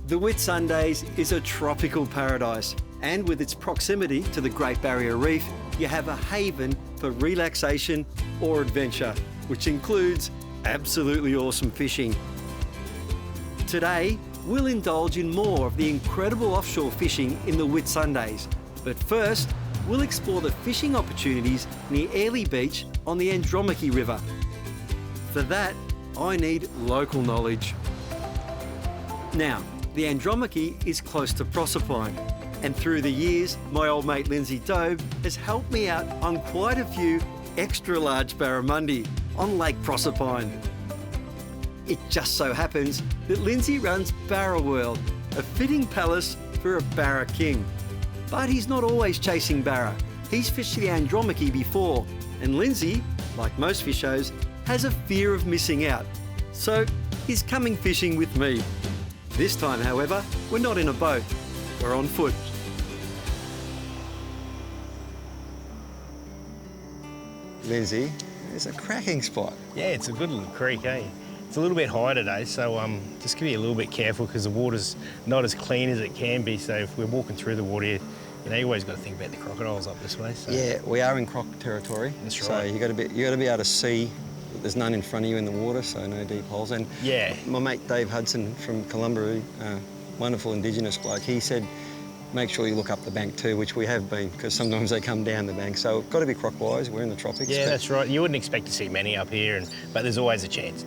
The Whitsundays is a tropical paradise, and with its proximity to the Great Barrier Reef, you have a haven for relaxation or adventure, which includes absolutely awesome fishing. Today, we'll indulge in more of the incredible offshore fishing in the Whitsundays, but first, we'll explore the fishing opportunities near Airlie Beach on the Andromache River. For that, I need local knowledge. Now, the Andromache is close to Proserpine, and through the years, my old mate Lindsay Dobe has helped me out on quite a few extra large barramundi on Lake Proserpine. It just so happens that Lindsay runs Barra World, a fitting palace for a Barra king. But he's not always chasing Barra. He's fished the Andromache before, and Lindsay, like most fishers, has a fear of missing out. So he's coming fishing with me. This time, however, we're not in a boat, we're on foot. Lindsay, it's a cracking spot. Yeah, it's a good little creek, eh? It's a little bit high today, so just be a little bit careful because the water's not as clean as it can be. So if we're walking through the water, you always got to think about the crocodiles up this way. So. Yeah, we are in croc territory. That's right. So you got to be able to see that there's none in front of you in the water, so no deep holes. And yeah, my mate Dave Hudson from Columbia, wonderful Indigenous bloke, he said, make sure you look up the bank too, which we have been, because sometimes they come down the bank. So got to be croc-wise, we're in the tropics. Yeah, that's right. You wouldn't expect to see many up here, but there's always a chance.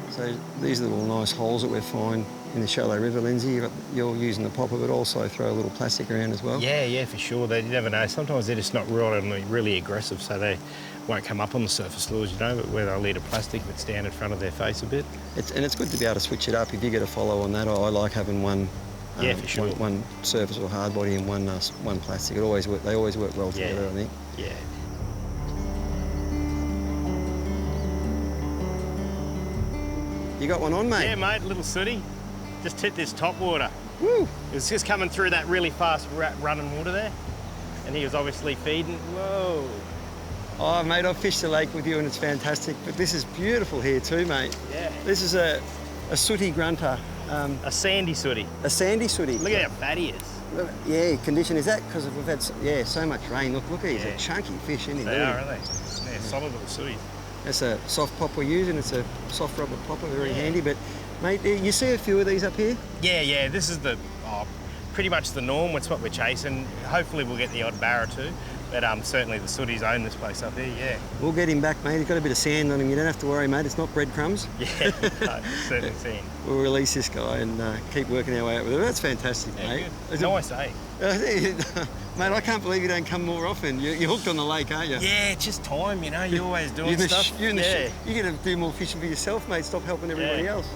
So these are the little nice holes that we find in the shallow river, Lindsay. You're using the popper, but also throw a little plastic around as well. Yeah, for sure. You never know. Sometimes they're just not really aggressive, so they won't come up on the surface lures, but where they'll lead a plastic if it's down in front of their face a bit. It's good to be able to switch it up. If you get a follow on that, I like having one. Yeah, for sure. One surface or hard body and one plastic. They always work well together, I think. Yeah. You got one on, mate? Yeah, mate, a little sooty. Just hit this top water. Woo! It was just coming through that really fast running water there. And he was obviously feeding. Whoa. Oh, mate, I've fished the lake with you and it's fantastic, but this is beautiful here too, mate. Yeah. This is a sooty grunter. A sandy sooty. A sandy sooty. Look at how fat he is. Yeah, condition. Is that because we've had so much rain? Look at he's a chunky fish, isn't he? They are, aren't they? Yeah, solid little sooties. That's a soft pop we're using. It's a soft rubber popper, very handy. But, mate, you see a few of these up here? Yeah. This is pretty much the norm. It's what we're chasing. Hopefully we'll get the odd barra too. But certainly the sooties own this place up here, yeah. We'll get him back, mate. He's got a bit of sand on him. You don't have to worry, mate. It's not breadcrumbs. Yeah, no, certainly sand. We'll release this guy and keep working our way out with him. That's fantastic, mate. Good. Nice, eh? Mate, I can't believe you don't come more often. You're hooked on the lake, aren't you? Yeah, it's just time, You're always doing stuff. You're going to do more fishing for yourself, mate. Stop helping everybody else.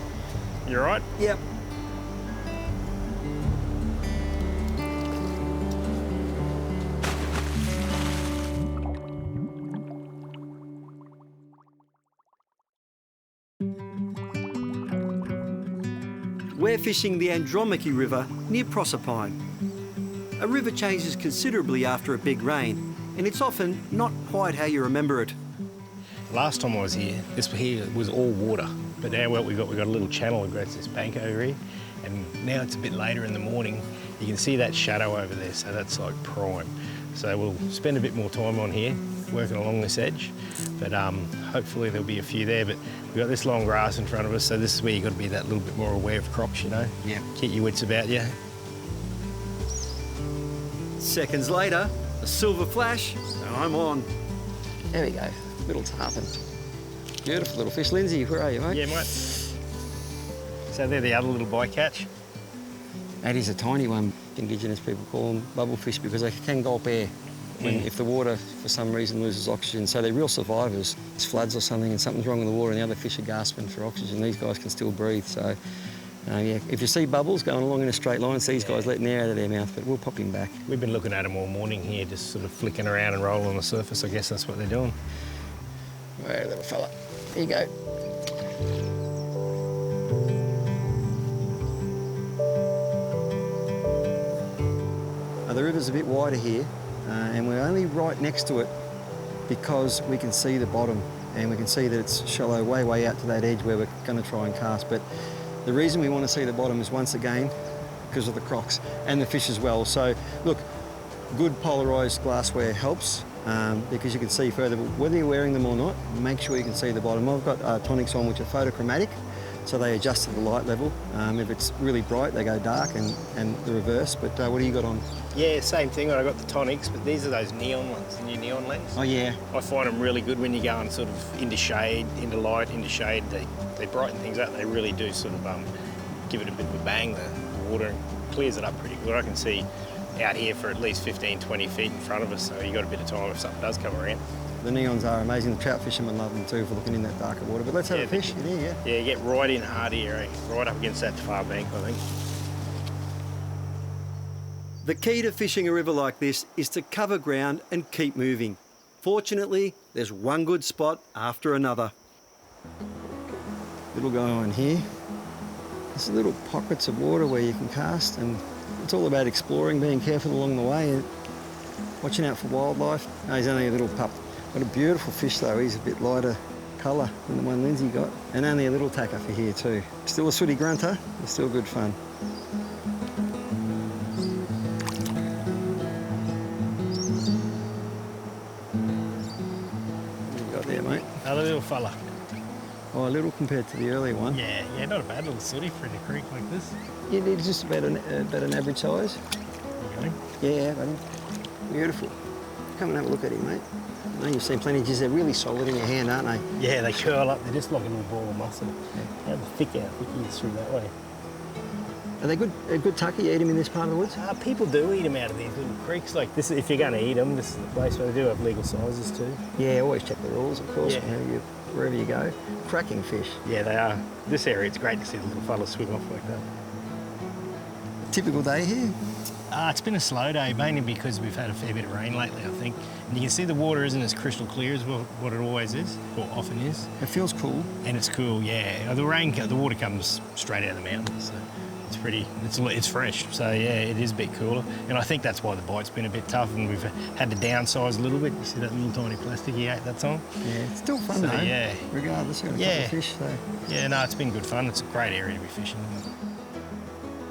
You're right? Yep. We're fishing the Andromache River near Proserpine. A river changes considerably after a big rain, and it's often not quite how you remember it. Last time I was here, this here was all water, but now we've got a little channel across this bank over here, and now it's a bit later in the morning. You can see that shadow over there, so that's like prime. So we'll spend a bit more time on here, working along this edge, but hopefully there'll be a few there. But we've got this long grass in front of us, so this is where you've got to be that little bit more aware of crocs, Yeah. Keep your wits about you. Seconds later, a silver flash, and I'm on. There we go, little tarpon. Beautiful little fish. Lindsay, where are you, mate? Yeah, mate. So they're the other little bycatch. That is a tiny one. Indigenous people call them bubblefish because they can gulp air if the water, for some reason, loses oxygen. So they're real survivors. It's floods or something and something's wrong with the water and the other fish are gasping for oxygen. These guys can still breathe. So, if you see bubbles going along in a straight line, it's these guys letting air out of their mouth, but we'll pop him back. We've been looking at them all morning here, just sort of flicking around and rolling on the surface. I guess that's what they're doing. All right, little fella. Here you go. The river's a bit wider here, and we're only right next to it because we can see the bottom and we can see that it's shallow way out to that edge where we're going to try and cast. But the reason we want to see the bottom is once again because of the crocs and the fish as well. So look, good polarised glassware helps because you can see further, but whether you're wearing them or not, make sure you can see the bottom. I've got tonics on which are photochromatic, so they adjust to the light level. If it's really bright, they go dark and the reverse. But what do you got on? Yeah, same thing. I got the tonics, but these are those neon ones, the new neon lens. Oh yeah. I find them really good when you're going sort of into shade, into light, into shade. They brighten things up. They really do sort of give it a bit of a bang. The water clears it up pretty good. I can see out here for at least 15, 20 feet in front of us, so you got a bit of time if something does come around. The neons are amazing. The trout fishermen love them too for looking in that darker water. But let's have a fish in here, yeah? Yeah, get right in hard here, eh? Right up against that far bank, I think. The key to fishing a river like this is to cover ground and keep moving. Fortunately, there's one good spot after another. Little guy on here. There's little pockets of water where you can cast, and it's all about exploring, being careful along the way and watching out for wildlife. No, he's only a little pup. What a beautiful fish though. He's a bit lighter colour than the one Lindsay got. And only a little tacker for here too. Still a sooty grunter, but still good fun. What have you got there, mate? Another little fella. Oh, a little compared to the earlier one. Yeah, not a bad little sooty for in a creek like this. Yeah, it's just about an average size. You Yeah, buddy. Beautiful. Come and have a look at him, mate. I know you've seen plenty of jigs. They're really solid in your hand, aren't they? Yeah, they curl up. They're just like a little ball of muscle. How thick he is through that way. Are they good? A good tucker? You eat them in this part of the woods? People do eat them out of these little creeks like this. If you're going to eat them, this is the place where they do have legal sizes too. Yeah, always check the rules, of course, Yeah. wherever you go. Cracking fish. Yeah, they are. This area, it's great to see the little fellas swim off like that. Typical day here? It's been a slow day, mainly because we've had a fair bit of rain lately, I think. And you can see the water isn't as crystal clear as what it always is, or often is. It feels cool. And it's cool, yeah. The water comes straight out of the mountains, so it's fresh. So yeah, it is a bit cooler. And I think that's why the bite's been a bit tough and we've had to downsize a little bit. You see that little tiny plastic he ate that time? Yeah, it's still fun though. Yeah. Regardless, you've got a couple of fish, so. Yeah, no, it's been good fun. It's a great area to be fishing in.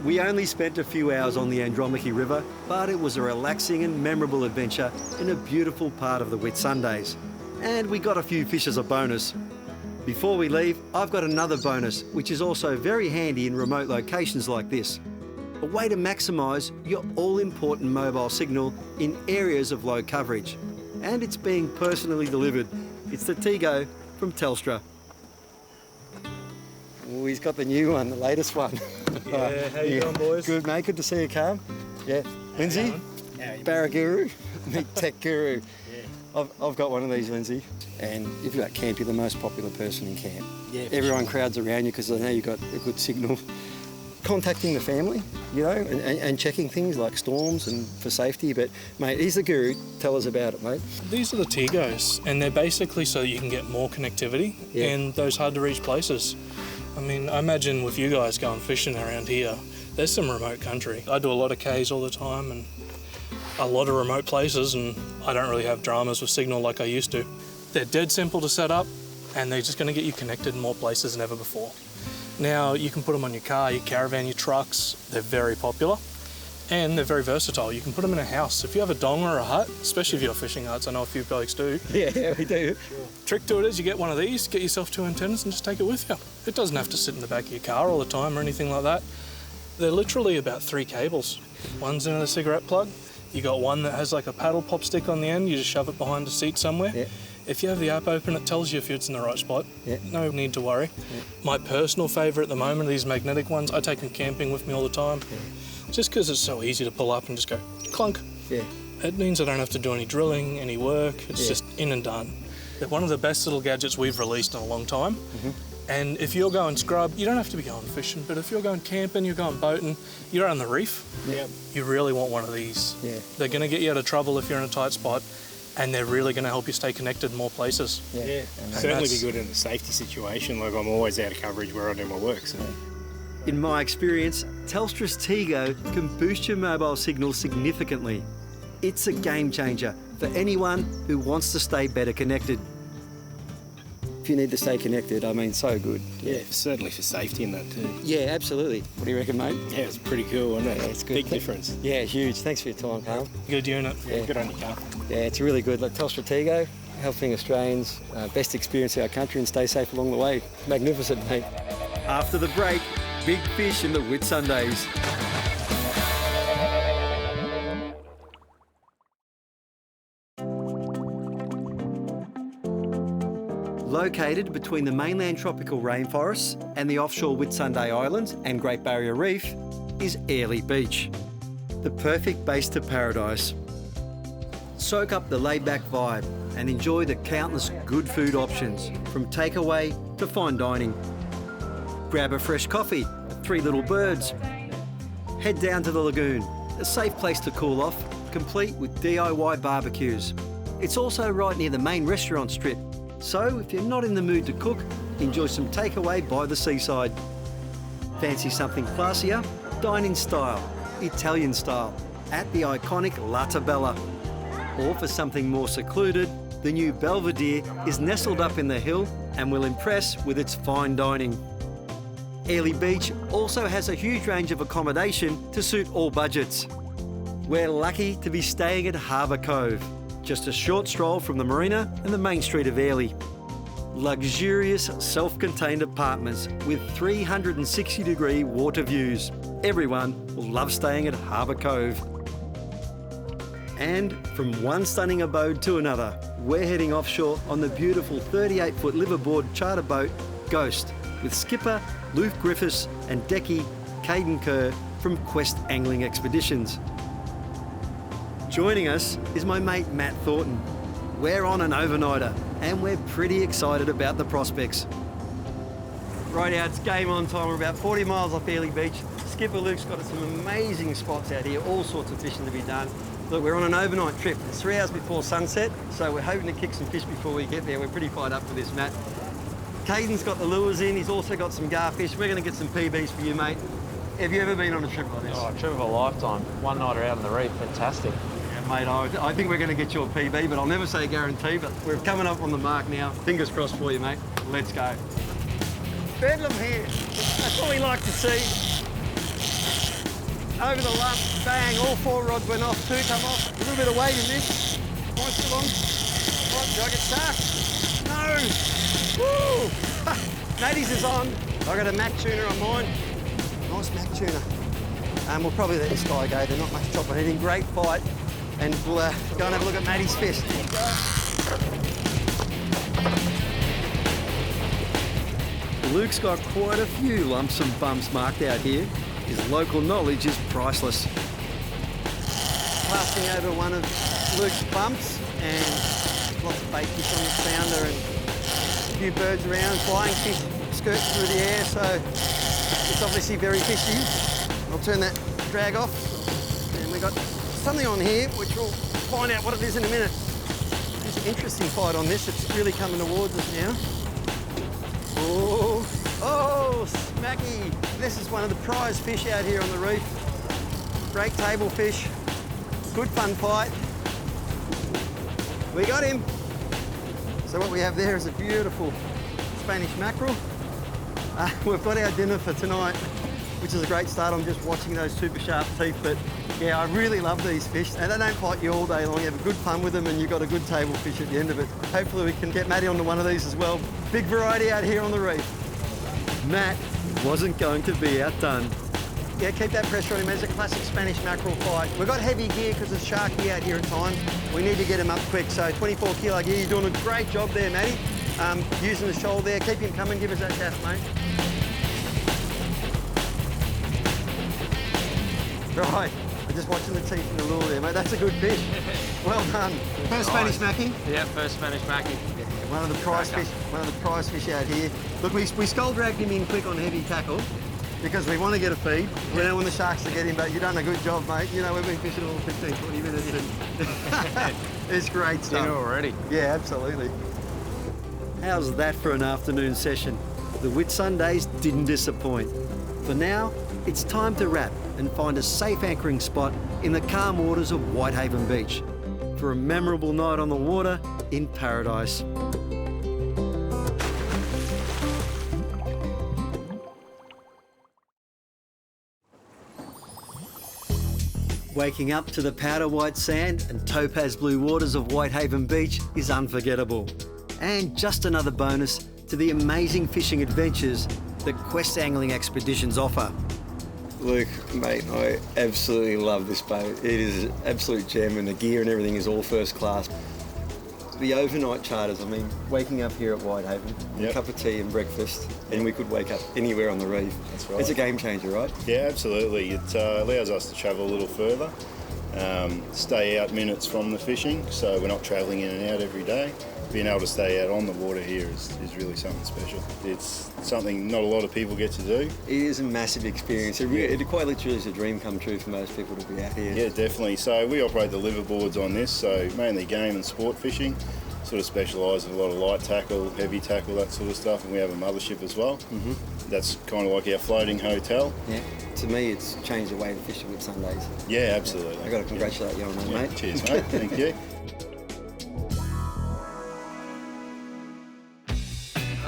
We only spent a few hours on the Andromache River, but it was a relaxing and memorable adventure in a beautiful part of the Whitsundays. And we got a few fish as a bonus. Before we leave, I've got another bonus, which is also very handy in remote locations like this. A way to maximise your all-important mobile signal in areas of low coverage. And it's being personally delivered. It's the Tigo from Telstra. Oh, he's got the new one, the latest one. Yeah, how you going, boys? Good, mate. Good to see you, Carl. Yeah. Lindsay, Barraguru, meet Tech Guru. Yeah. I've got one of these, Lindsay. And if you're at camp, you're the most popular person in camp. Yeah, Everyone crowds around you because they know you've got a good signal. Contacting the family, and checking things like storms and for safety. But, mate, he's the guru. Tell us about it, mate. These are the Tigos, and they're basically so you can get more connectivity in those hard-to-reach places. I mean, I imagine with you guys going fishing around here, there's some remote country. I do a lot of Ks all the time and a lot of remote places, and I don't really have dramas with signal like I used to. They're dead simple to set up, and they're just going to get you connected in more places than ever before. Now, you can put them on your car, your caravan, your trucks. They're very popular, and they're very versatile. You can put them in a house. If you have a dong or a hut, especially if you're fishing huts, I know a few blokes do. Yeah, we do. Trick to it is you get one of these, get yourself 2 antennas and just take it with you. It doesn't have to sit in the back of your car all the time or anything like that. They're literally about 3 cables. One's in a cigarette plug. You got one that has like a paddle pop stick on the end. You just shove it behind a seat somewhere. Yeah. If you have the app open, it tells you if it's in the right spot. Yeah. No need to worry. Yeah. My personal favourite at the moment are these magnetic ones. I take them camping with me all the time. Yeah. Just because it's so easy to pull up and just go clunk. Yeah. It means I don't have to do any drilling, any work. It's just in and done. They're one of the best little gadgets we've released in a long time. Mm-hmm. And if you're going scrub, you don't have to be going fishing, but if you're going camping, you're going boating, you're on the reef, you really want one of these. Yeah. They're going to get you out of trouble if you're in a tight spot, and they're really going to help you stay connected in more places. Yeah. Certainly be good in a safety situation, like I'm always out of coverage where I do my work. So. In my experience, Telstra's Tigo can boost your mobile signal significantly. It's a game changer for anyone who wants to stay better connected. If you need to stay connected, I mean, so good. Yeah, certainly for safety in that too. Yeah, absolutely. What do you reckon, mate? Yeah, it's pretty cool, isn't it? Yeah, it's good. Big difference. Yeah, huge. Thanks for your time, Carl. Good unit. Yeah. Good on you, Carl. Yeah, it's really good. Like Telstra Tego, helping Australians best experience our country and stay safe along the way. Magnificent, mate. After the break, big fish in the Whitsundays. Located between the mainland tropical rainforests and the offshore Whitsunday Islands and Great Barrier Reef is Airlie Beach, the perfect base to paradise. Soak up the laid-back vibe and enjoy the countless good food options, from takeaway to fine dining. Grab a fresh coffee at Three Little Birds. Head down to the lagoon, a safe place to cool off, complete with DIY barbecues. It's also right near the main restaurant strip, so if you're not in the mood to cook, enjoy some takeaway by the seaside. Fancy something classier? Dine in style, Italian style, at the iconic La Tabella. Or for something more secluded, the new Belvedere is nestled up in the hill and will impress with its fine dining. Airlie Beach also has a huge range of accommodation to suit all budgets. We're lucky to be staying at Harbour Cove, just a short stroll from the marina and the main street of Airlie. Luxurious self-contained apartments with 360-degree water views. Everyone will love staying at Harbour Cove. And from one stunning abode to another, we're heading offshore on the beautiful 38-foot liveaboard charter boat Ghost, with skipper Luke Griffiths and decky Caden Kerr from Quest Angling Expeditions. Joining us is my mate Matt Thornton. We're on an overnighter and we're pretty excited about the prospects. Right out, it's game on time. We're about 40 miles off Airlie Beach. Skipper Luke's got some amazing spots out here, all sorts of fishing to be done. Look, we're on an overnight trip. It's 3 hours before sunset, so we're hoping to kick some fish before we get there. We're pretty fired up for this, Matt. Caden's got the lures in. He's also got some garfish. We're going to get some PBs for you, mate. Have you ever been on a trip like this? Oh, a trip of a lifetime. One nighter out on the reef, fantastic. Yeah, mate, I think we're going to get you a PB, but I'll never say guarantee, but we're coming up on the mark now. Fingers crossed for you, mate. Let's go. Bedlam here. That's what we like to see. Over the lump, bang, all 4 rods went off, 2 come off. A little bit of weight in this. Nice still on. Right, do I get stuck? No! Woo! Natty's is on. I got a mac tuna on mine. Nice mac tuna. We'll probably let this guy go. They're not much chopping it in. Great fight. And we'll go and have a look at Matty's fish. Luke's got quite a few lumps and bumps marked out here. His local knowledge is priceless. Passing over one of Luke's bumps and lots of bait fish on the sounder and a few birds around, flying fish skirt through the air, so it's obviously very fishy. I'll turn that drag off. And we've got something on here, which we'll find out what it is in a minute. There's an interesting fight on this. It's really coming towards us now. Oh, smacky. This is one of the prize fish out here on the reef. Great table fish. Good fun fight. We got him. So what we have there is a beautiful Spanish mackerel. We've got our dinner for tonight, which is a great start. I'm just watching those super sharp teeth, but yeah, I really love these fish. And they don't fight you all day long. You have a good fun with them and you've got a good table fish at the end of it. Hopefully we can get Matty onto one of these as well. Big variety out here on the reef. Matt wasn't going to be outdone. Yeah, keep that pressure on him. There's a classic Spanish mackerel fight. We've got heavy gear because it's sharky out here at times. We need to get him up quick. So 24 kilo gear, you're doing a great job there, Matty. Using the shoal there. Keep him coming. Give us that shaft, mate. Right. I'm just watching the teeth in the lure there, mate. That's a good fish. Well done. First Spanish mackie? Yeah, first Spanish mackie. Yeah, one of the prize fish. One of the prize fish out here. Look, we skull dragged him in quick on heavy tackle because we want to get a feed. We don't want the sharks to get him, but you've done a good job, mate. You know, we've been fishing all 15, 20 minutes and it's great stuff. Dinner already. Yeah, absolutely. How's that for an afternoon session? The Whitsundays didn't disappoint. For now, it's time to wrap and find a safe anchoring spot in the calm waters of Whitehaven Beach. for a memorable night on the water in paradise. Waking up to the powder white sand and topaz blue waters of Whitehaven Beach is unforgettable. And just another bonus to the amazing fishing adventures that Quest Angling Expeditions offer. Luke, mate, I absolutely love this boat. It is an absolute gem and the gear and everything is all first class. The overnight charters, I mean, waking up here at Whitehaven, a cup of tea and breakfast, and we could wake up anywhere on the reef. That's right. It's a game changer, right? Yeah, absolutely. It allows us to travel a little further, stay out minutes from the fishing, so we're not travelling in and out every day. Being able to stay out on the water here is really something special. It's something not a lot of people get to do. It is a massive experience. It quite literally is a dream come true for most people to be out here. Yeah, definitely. So we operate the liverboards on this, so mainly game and sport fishing. Sort of specialise in a lot of light tackle, heavy tackle, that sort of stuff, and we have a mothership as well. Mm-hmm. That's kind of like our floating hotel. Yeah. To me, it's changed the way to fish with Sundays. Yeah, absolutely. I've got to congratulate you on that, mate. Cheers, mate. Thank you.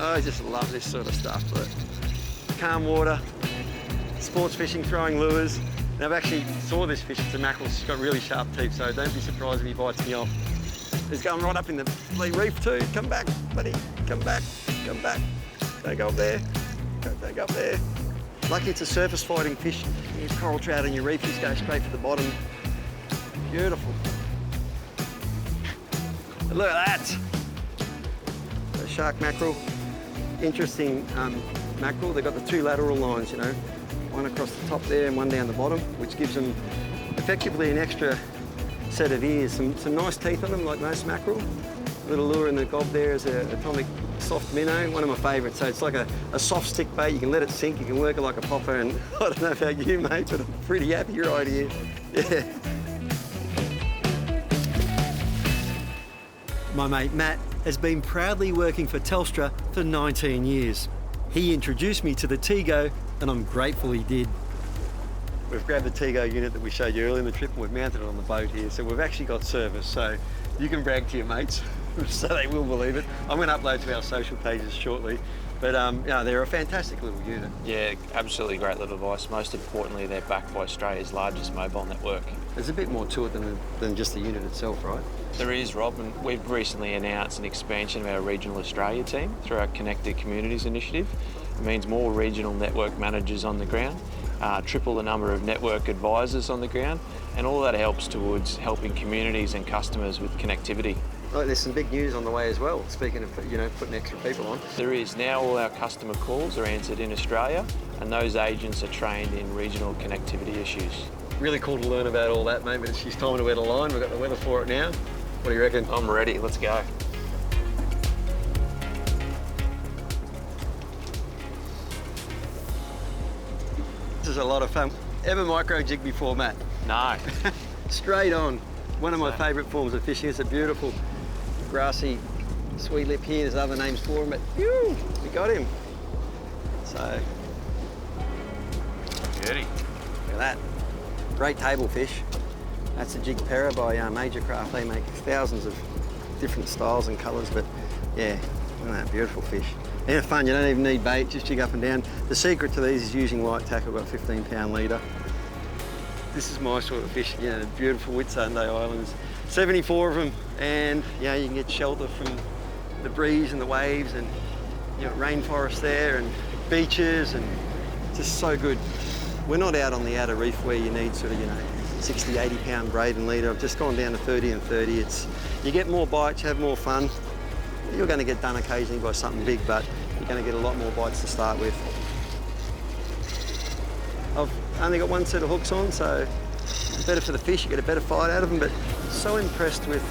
I just love this sort of stuff. Look, calm water, sports fishing, throwing lures. Now, I've actually saw this fish. It's a mackerel. It's got really sharp teeth, so don't be surprised if he bites me off. He's going right up in the reef too. Come back, buddy. Come back. Come back. Don't go up there. Don't go up there. Lucky it's a surface fighting fish. These coral trout in your reef just go straight for the bottom. Beautiful. Look at that. A shark mackerel. Interesting mackerel. They've got the two lateral lines, you know, one across the top there and one down the bottom, which gives them effectively an extra set of ears. Some nice teeth on them, like most mackerel. A little lure in the gob there is a atomic soft minnow, one of my favourites. So it's like a soft stick bait. You can let it sink, you can work it like a popper, and I don't know about you, mate, but I'm pretty happy right here. Yeah. My mate Matt has been proudly working for Telstra for 19 years. He introduced me to the Tego, and I'm grateful he did. We've grabbed the Tego unit that we showed you earlier in the trip, and we've mounted it on the boat here, so we've actually got service, so you can brag to your mates, so they will believe it. I'm going to upload to our social pages shortly, but they're a fantastic little unit. Yeah, absolutely great little device. Most importantly, they're backed by Australia's largest mobile network. There's a bit more to it than just the unit itself, right? There is, Rob, and we've recently announced an expansion of our regional Australia team through our Connected Communities initiative. It means more regional network managers on the ground, triple the number of network advisors on the ground, and all that helps towards helping communities and customers with connectivity. Oh, there's some big news on the way as well, speaking of, putting extra people on. There is. Now all our customer calls are answered in Australia, and those agents are trained in regional connectivity issues. Really cool to learn about all that, mate, but it's time to wear the line. We've got the weather for it now. What do you reckon? I'm ready. Let's go. This is a lot of fun. Ever micro jig before, Matt? No. Straight on. One of my favourite forms of fishing. It's a beautiful grassy sweet lip here. There's other names for him, but phew, we got him. So, Beauty. look at that. Great table fish. That's a jig perra by Major Craft. They make thousands of different styles and colours, but yeah, look at that beautiful fish. They're fun, you don't even need bait, just jig up and down. The secret to these is using light tackle, got a 15-pound leader. This is my sort of fish, beautiful Whitsunday Islands. 74 of them, and you can get shelter from the breeze and the waves, and rainforest there, and beaches, and just so good. We're not out on the outer reef where you need sort of, 60, 80-pound braid and leader. I've just gone down to 30 and 30. You get more bites, you have more fun. You're going to get done occasionally by something big, but you're going to get a lot more bites to start with. I've only got one set of hooks on, so it's better for the fish. You get a better fight out of them, but so impressed with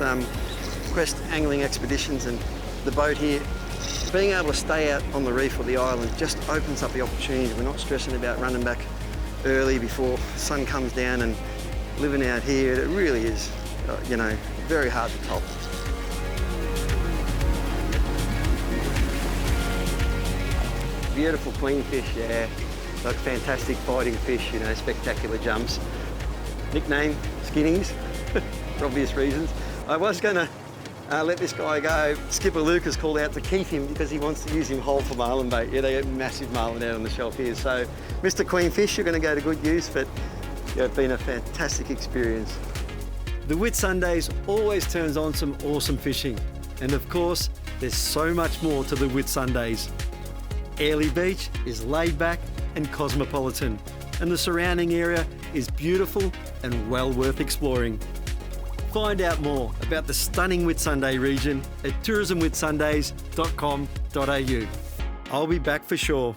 Quest Angling Expeditions and the boat here. Being able to stay out on the reef or the island just opens up the opportunity. We're not stressing about running back early before the sun comes down, and living out here, it really is, very hard to top. Beautiful queenfish, yeah. Like fantastic fighting fish, spectacular jumps. Nickname, skinnies, for obvious reasons. I was going to let this guy go. Skipper Luke has called out to keep him because he wants to use him whole for marlin bait. Yeah, they get massive marlin out on the shelf here. So, Mr. Queenfish, you're going to go to good use, but yeah, it's been a fantastic experience. The Whitsundays always turns on some awesome fishing. And of course, there's so much more to the Whitsundays. Airlie Beach is laid back and cosmopolitan, and the surrounding area is beautiful and well worth exploring. Find out more about the stunning Whitsunday region at tourismwhitsundays.com.au. I'll be back for sure.